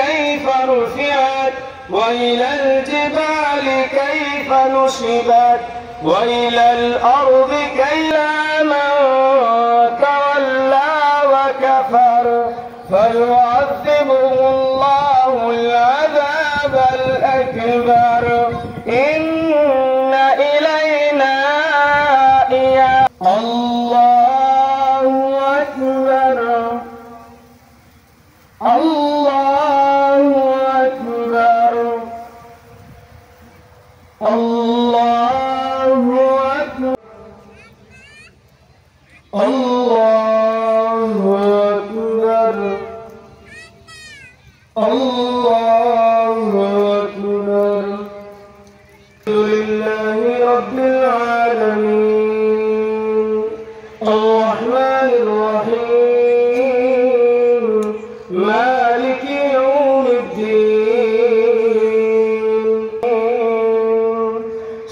كيف رفعت وإلى الجبال كيف نصبت وإلى الأرض كيف من تولى وكفر فيعذبه الله العذاب الأكبر إن إلينا الله أكبر الله أكبر الله أكبر الله أكبر الله أكبر الحمد لله رب العالمين الرحمن الرحيم مالك يوم الدين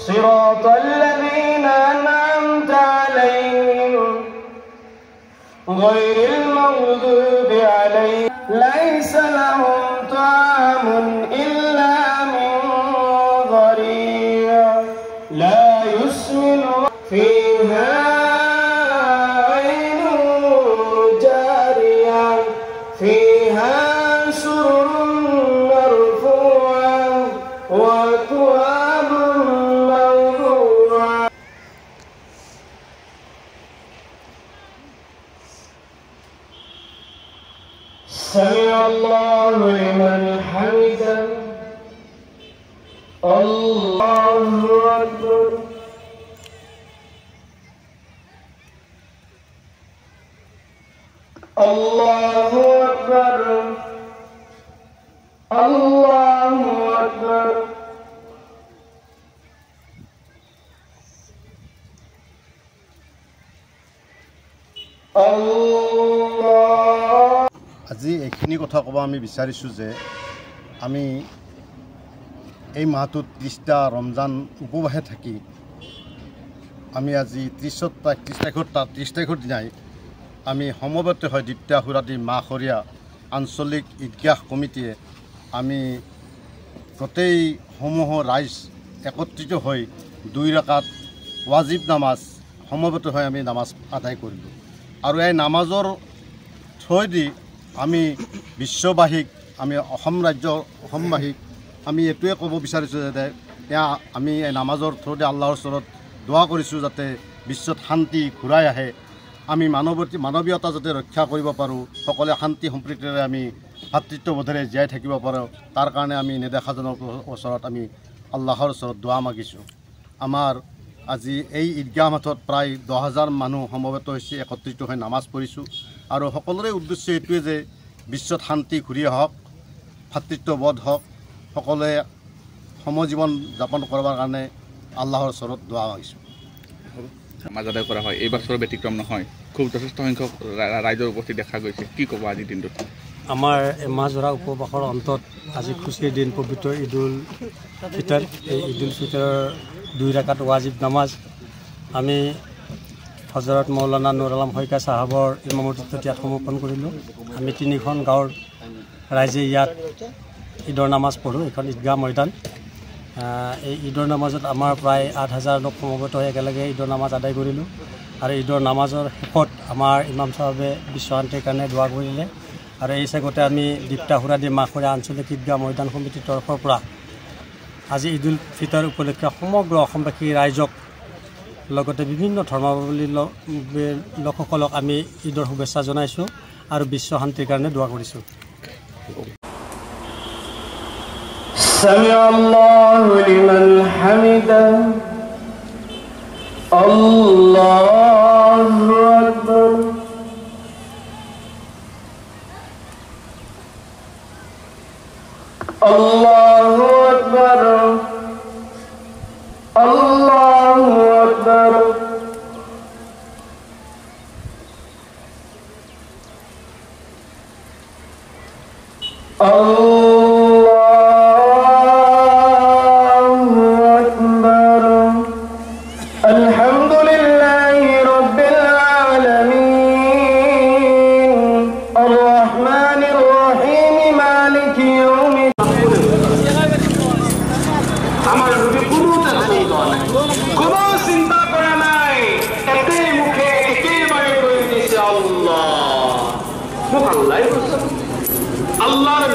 صراط الذين أنعمت عليهم غير المغضوب عليهم ليس لهم طعام إلا من ضريع لا يسمن فيها عين جارية فيها سرر مرفوعة وأكواب موضوعة سمع الله لمن حمده الله أكبر الله أكبر الله أكبر আজি এইখিনি কথা ক'ব আমি বিচাৰিছোঁ যে আমি এই মাহটোত 30টা ৰমজান উপবাসে থাকি আমি আজি 30 তাৰিখৰ দিনাই আমি সমবেত হৈ দ্বিতীয় সুৰাদি মাহৰীয়া আঞ্চলিক ঈদগাহ কমিটিয়ে আমি গোটেই সমূহ ৰাইজ একত্ৰিত হৈ 2 ৰাকাত ৱাজিব নামাজ সমবেত হৈ আমি নামাজ আদায় কৰিলোঁ আৰু এই নামাজৰ থ্ৰুদি আমি বিশ্ববাসীক আমি অসমবাসীক আমি এইটোৱে ক'ব বিচাৰিছোঁ যে আমি এই নামাজৰ থ্ৰুদি আল্লাহৰ ওচৰত দোৱা কৰিছোঁ যাতে বিশ্বত শান্তি ঘূৰাই আহে আমি মানৱীয়তা যাতে ৰক্ষা কৰিব পাৰোঁ সকলোৱে শান্তি সম্প্ৰীতিৰে আমি ভাতৃত্ববোধেৰে জীয়াই থাকিব পাৰোঁ তাৰ কাৰণে আমি নেদেখাজনৰ ওচৰত আমি আল্লাহৰ ওচৰত দোৱা মাগিছোঁ আমাৰ আজি এই ঈদগাহ মাঠত প্ৰায় 10,000 মানুহ সমবেত হৈছে একত্ৰিত হৈ নামাজ পঢ়িছোঁ আৰু সকলোৰে উদ্দেশ্য এইটোৱে যে বিশ্বত শান্তি ঘূৰি আহক ভাতৃত্ববোধ হওক সকলোৱে সমজীৱন যাপন কৰাৰ কাৰণে আল্লাহৰ ওচৰত দোৱা মাগিছোঁ নামাজ আদায় কৰা হয় এই বছৰৰ ব্যতিক্ৰম নহয় খুব যথেষ্ট সংখ্যক ৰাইজৰ উপস্থিত দেখা গৈছে কি ক'ব আজিৰ দিনটোত আমাৰ মাহজোৰা উপবাসৰ অন্তত আজি খুচিৰ দিন পবিত্ৰ ঈদুল ফিতৰ এই ঈদুল ফিতৰৰ 2 ৰাকাত ৱাজিব নামাজ আমি হজৰত মৌলানা নুৰ আলম শইকীয়া চাহাবৰ ইমামতিত্বত ইয়াত সমৰ্পণ কৰিলোঁ আমি 3খন গাঁৱৰ ৰাইজে ইয়াত ঈদৰ নামাজ পঢ়োঁ এইখন ঈদগাহ ময়দান এই ঈদৰ নামাজত আমাৰ প্ৰায় 8,000 লোক সমবেত হৈ একেলগে ঈদৰ নামাজ আদায় কৰিলোঁ আৰু ঈদৰ নামাজৰ শেষত আমাৰ ইমাম চাহাবে বিশ্বশান্তিৰ কাৰণে দোৱা কৰিলে আৰু এই চেগতে আমি দ্বিতীয় সুৰাদি মাহৰীয়া আঞ্চলিক ঈদগাহ ময়দান সমিতিৰ তৰফৰ পৰা আজি ঈদুল ফিতৰ উপলক্ষে সমগ্ৰ অসমবাসী ৰাইজক লগতে বিভিন্ন ধৰ্মাৱলম্বী লোকসকলক আমি ঈদৰ শুভেচ্ছা জনাইছোঁ আৰু বিশ্ব শান্তিৰ কাৰণে দোৱা কৰিছোঁ سمع الله لمن حمده الله أكبر الله أكبر الله أكبر الحمد لله رب العالمين الرحمن الرحيم مالك আল্লাহর